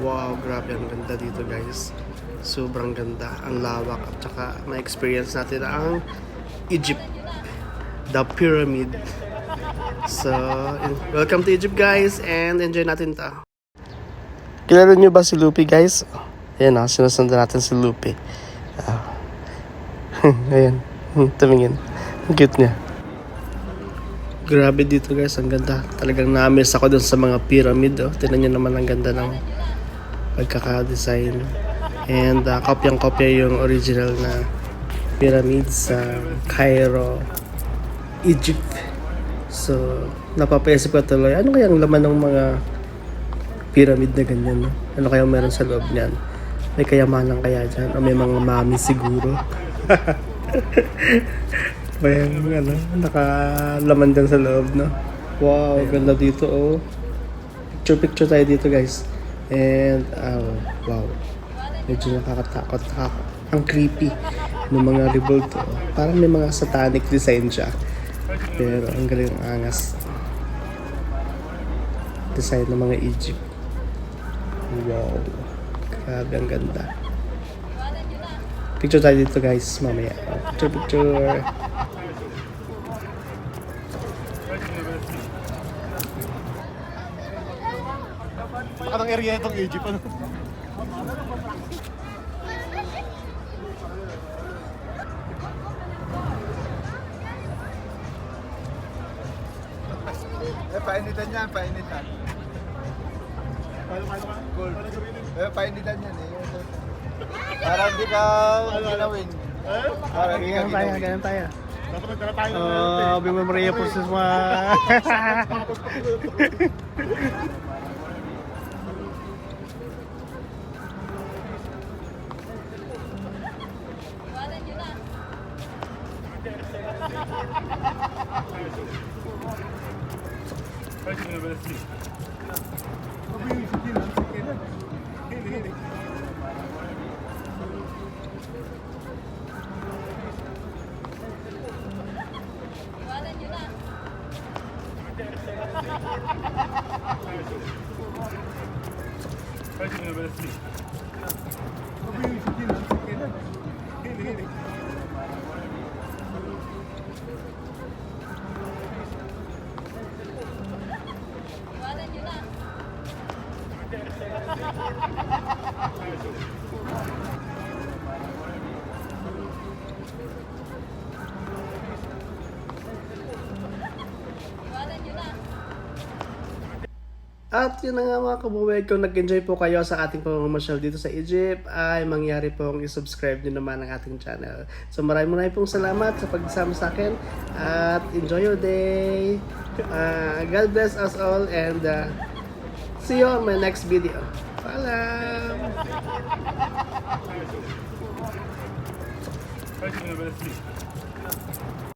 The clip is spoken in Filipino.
Wow, grabe ang ganda dito guys. Sobrang ganda, ang lawak at saka ma-experience natin ang Egypt, the pyramid. So, welcome to Egypt guys and enjoy natin to. Kilala nyo ba si Lupi guys? Ayan o, sinusundan natin si Lupi. Ayan, tumingin. Ang cute niya. Grabe dito guys, ang ganda. Talagang na-amaze ako dun sa mga pyramid. Oh. Tingnan nyo naman ang ganda ng pagkaka-design. And kopyang-kopya yung original na pyramid sa Cairo, Egypt. So, napapaisip ko tuloy, ano kayang laman ng mga pyramid na ganyan? No? Ano kayang meron sa loob niyan? May kayamanan kaya dyan? O may mga mami siguro? May nakalaman dyan sa loob, no? Wow, ganda dito, oh. Picture tayo dito, guys. And, wow. Medyo nakakatakot. Ang creepy ng mga revolt, oh. Parang may mga satanic design siya. Pero, ang galing ang angas. Design ng mga Egypt. Wow. Grabe, ang ganda. Picture tayo dito guys, mamaya. Picture. Anong area itong Egypt? Ano? Painitan yan, painitan. Gold. Painitan yan eh. Para hindi ka ginawin. Para hindi ka ginawin. Ganyan tayo. Dapat nagdala tayo ng Ave Maria po sa mga... At yun na nga mga kabuweg, kung nag-enjoy po kayo sa ating pamamasyal dito sa Egypt, ay mangyari pong i-subscribe nyo naman ang ating channel. So maraming pong salamat sa pagsama sa akin at enjoy your day. God bless us all and see you on my next video. Paalam!